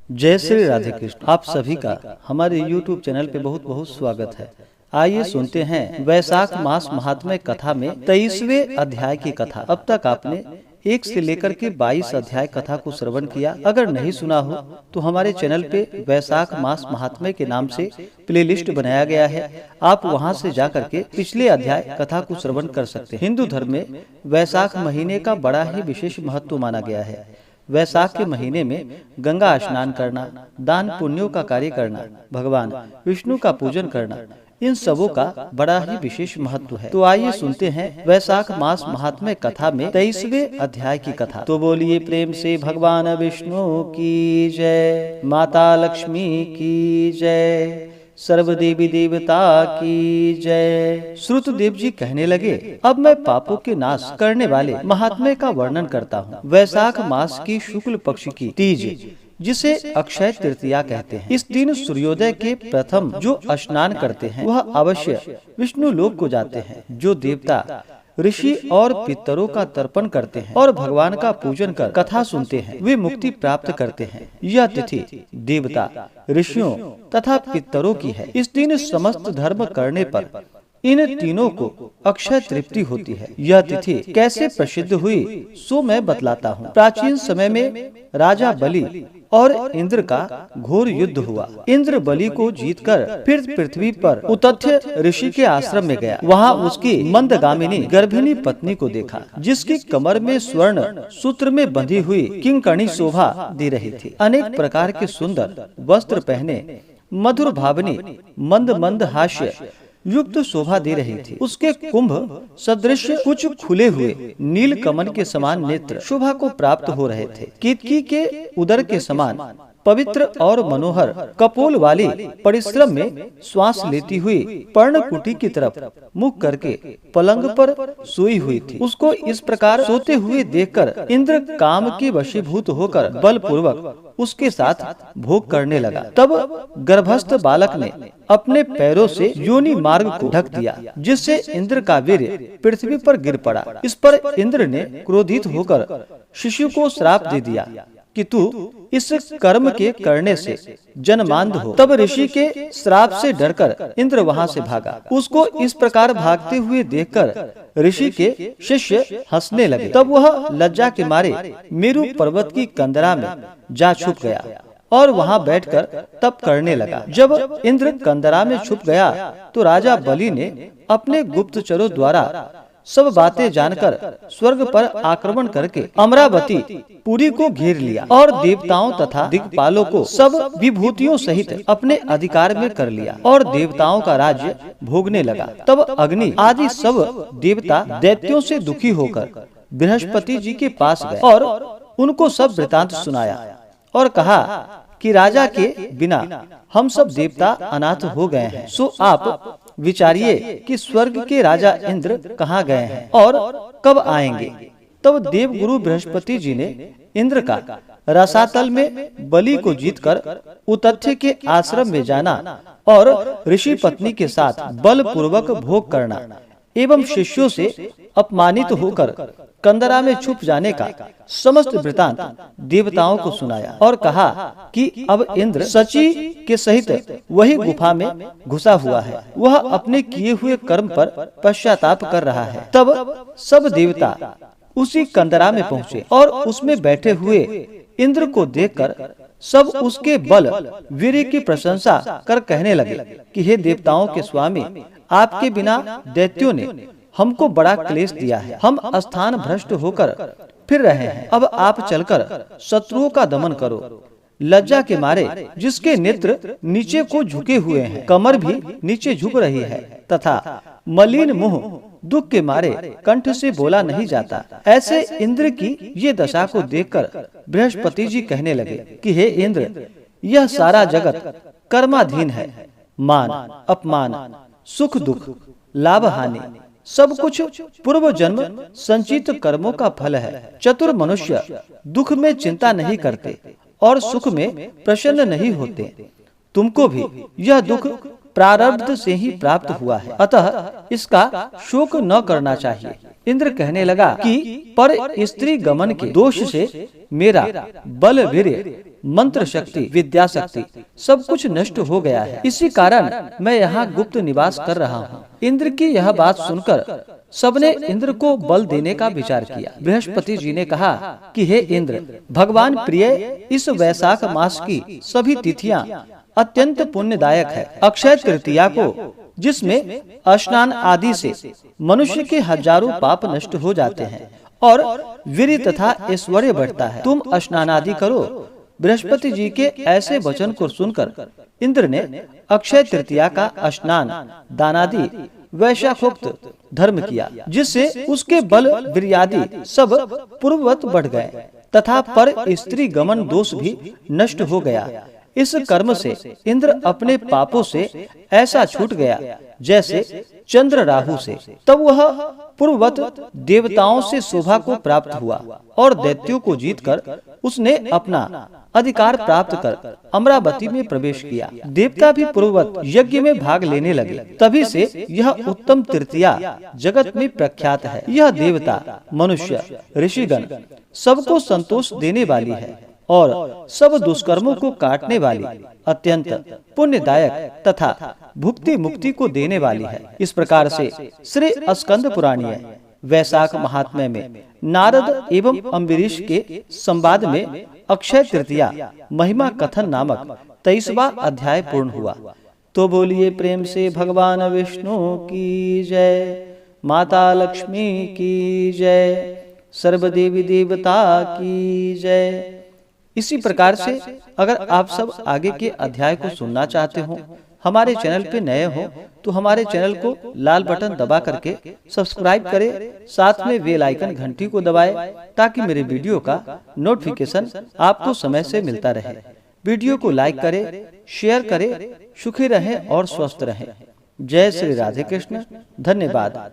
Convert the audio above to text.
जय श्री राधे कृष्ण। आप सभी का हमारे YouTube चैनल पे बहुत बहुत स्वागत है। आइए सुनते हैं वैशाख मास महात्म्य कथा में 23वें अध्याय की कथा। अब तक आपने 1 से लेकर के 22 अध्याय कथा को श्रवण किया। अगर नहीं सुना हो तो हमारे चैनल पे वैशाख मास महात्म्य के नाम से प्लेलिस्ट बनाया गया है, आप वहां से जाकर के पिछले अध्याय कथा को श्रवण कर सकते हैं। हिंदू धर्म में वैशाख महीने का बड़ा ही विशेष महत्व माना गया है। वैशाख के महीने में गंगा स्नान करना, दान पुण्यों का कार्य करना, भगवान विष्णु का पूजन करना, इन सबों का बड़ा ही विशेष महत्व है। तो आइए सुनते हैं वैशाख मास महात्म्य कथा में 23वें अध्याय की कथा। तो बोलिए प्रेम से भगवान विष्णु की जय, माता लक्ष्मी की जय, सर्व देवी देवता की जय। श्रुतदेव जी कहने लगे, अब मैं पापों के नाश करने वाले महात्म्य का वर्णन करता हूँ। वैशाख मास की शुक्ल पक्ष की तीज, जिसे अक्षय तृतीया कहते हैं, इस दिन सूर्योदय के प्रथम जो स्नान करते हैं वह अवश्य विष्णु लोक को जाते हैं। जो देवता ऋषि और पितरों का तर्पण करते हैं और भगवान का पूजन कर कथा सुनते हैं, वे मुक्ति प्राप्त करते हैं। यह तिथि देवता, ऋषियों तथा पितरों की है। इस दिन समस्त धर्म करने पर इन तीनों को अक्षय तृप्ति होती है। यह तिथि कैसे प्रसिद्ध हुई सो मैं बतलाता हूँ। प्राचीन समय में राजा बलि और इंद्र का घोर युद्ध हुआ। इंद्र बलि को जीतकर फिर पृथ्वी पर उतथ्य ऋषि के आश्रम में गया। वहाँ उसकी मंदगामिनी गर्भिणी पत्नी को देखा, जिसकी कमर में स्वर्ण सूत्र में बंधी हुई किंकणी शोभा दे रही थी। अनेक प्रकार के सुंदर वस्त्र पहने, मधुर भावनी, मंद मंद हास्य युक्त शोभा दे रही थी। उसके कुंभ सदृश कुछ खुले हुए नील कमल के समान नेत्र शोभा को प्राप्त हो रहे थे। केतकी के उदर के समान पवित्र और मनोहर कपोल वाली परिश्रम में श्वास लेती हुई पर्णकुटी की तरफ मुख करके पलंग पर सोई हुई थी। उसको इस प्रकार सोते हुए देखकर इंद्र काम के वशीभूत होकर बलपूर्वक उसके साथ भोग करने लगा। तब गर्भस्थ बालक ने अपने पैरों से योनि मार्ग को ढक दिया, जिससे इंद्र का वीर्य पृथ्वी पर गिर पड़ा। इस पर इंद्र ने क्रोधित होकर शिशु को श्राप दे दिया कि तू इस कर्म के करने से जन्मांध हो। तब ऋषि के श्राप से डरकर इंद्र वहां से भागा। उसको इस प्रकार भागते हुए देखकर ऋषि के शिष्य हंसने लगे। तब वह लज्जा के मारे मेरु पर्वत की कंदरा में जा छुप गया और वहां बैठकर तप करने लगा। जब इंद्र कंदरा में छुप गया तो राजा बलि ने अपने गुप्तचरों द्वारा सब बातें जानकर स्वर्ग पर आक्रमण करके अमरावती पुरी को घेर लिया और देवताओं तथा दिक्पालों को सब विभूतियों सहित अपने अधिकार में कर लिया और देवताओं का राज्य भोगने लगा। तब अग्नि आदि सब देवता दैत्यों से दुखी होकर बृहस्पति जी के पास गए और उनको सब वृतांत सुनाया और कहा कि राजा के बिना हम सब देवता अनाथ हो गए हैं। सो आप विचारिए कि स्वर्ग के राजा इंद्र कहाँ गए हैं और कब आएंगे। तब देवगुरु बृहस्पति जी ने इंद्र का रसातल में बलि को जीतकर उतथ्य के आश्रम में जाना और ऋषि पत्नी के साथ बल पूर्वक भोग करना एवं शिष्यों से अपमानित होकर कंदरा में छुप जाने का समस्त वृतांत देवताओं को सुनाया और कहा कि अब इंद्र सची के सहित वही गुफा में घुसा हुआ है। वह अपने किए हुए कर्म पर पश्चाताप कर रहा है। तब सब देवता उसी कंदरा में पहुँचे और उसमें बैठे हुए इंद्र को देखकर सब उसके बल वीर्य की प्रशंसा कर कहने लगे कि हे देवताओं के स्वामी, आपके बिना दैत्यों ने हमको बड़ा क्लेश दिया है। हम स्थान भ्रष्ट होकर फिर रहे हैं। अब आप चलकर शत्रुओं का दमन करो। लज्जा के मारे जिसके नेत्र नीचे को झुके हुए हैं, कमर भी नीचे झुक रही है तथा मलिन मुंह दुख के मारे कंठ से बोला नहीं जाता, ऐसे इंद्र की ये दशा को देखकर बृहस्पति जी कहने लगे कि हे इंद्र, यह सारा जगत कर्माधीन है। मान अपमान, सुख दुख, लाभ हानि सब कुछ पूर्व जन्म संचित कर्मों का फल है। चतुर मनुष्य दुख में चिंता नहीं करते और सुख में प्रसन्न नहीं होते। तुमको भी यह दुख प्रारब्ध से ही प्राप्त हुआ है, अतः इसका शोक न करना चाहिए। इंद्र कहने लगा कि पर स्त्री गमन के दोष से मेरा बल वीर्य मंत्र शक्ति, विद्या शक्ति सब कुछ नष्ट हो गया है। इसी कारण मैं यहाँ गुप्त निवास कर रहा हूँ। इंद्र की यह बात सुनकर सबने इंद्र को बल देने का विचार किया। बृहस्पति जी ने कहा कि हे इंद्र, भगवान प्रिय, इस वैशाख मास की सभी तिथियां अत्यंत पुण्यदायक है। अक्षय तृतीया को, जिसमें स्नान आदि से मनुष्य के हजारों पाप नष्ट हो जाते हैं और वीर्य तथा ऐश्वर्य बढ़ता है, तुम स्नान आदि करो। बृहस्पति जी के ऐसे वचन को सुनकर इंद्र ने अक्षय तृतीया का स्नान, दानादि वैशाखोक्त धर्म किया, जिससे उसके बल वीर्यादि सब पूर्ववत बढ़ गए तथा पर स्त्री गमन दोष भी नष्ट हो गया। इस कर्म से इंद्र अपने पापों से ऐसा छूट गया जैसे चंद्र राहु से। तब वह पूर्ववत देवताओं से शोभा को प्राप्त हुआ और दैत्यों को जीतकर उसने अपना अधिकार प्राप्त कर अमरावती में प्रवेश किया। देवता भी पूर्ववत यज्ञ में भाग लेने लगे। तभी से यह उत्तम तृतीया जगत में प्रख्यात है। यह देवता, मनुष्य, ऋषिगण सबको संतोष देने वाली है और सब दुष्कर्मों को काटने वाली, अत्यंत पुण्यदायक तथा भुक्ति मुक्ति को देने वाली है। इस प्रकार से श्री स्कंद पुराणीय वैशाख महात्म्य में नारद एवं अम्बरीश के संवाद में अक्षय तृतीया महिमा कथन नामक 23वां अध्याय पूर्ण हुआ। तो बोलिए प्रेम से भगवान विष्णु की जय, माता लक्ष्मी की जय, सर्वदेवी देवता की जय। इसी प्रकार से अगर आप सब आगे के अध्याय को सुनना चाहते हो, हमारे चैनल पे नए हो तो हमारे चैनल को लाल बटन दबा करके सब्सक्राइब करें, साथ में बेल आइकन घंटी को दबाएं ताकि मेरे वीडियो का नोटिफिकेशन आपको समय से मिलता रहे। वीडियो को लाइक करें, शेयर करें। सुखी रहें और स्वस्थ रहें। जय श्री राधे कृष्ण। धन्यवाद।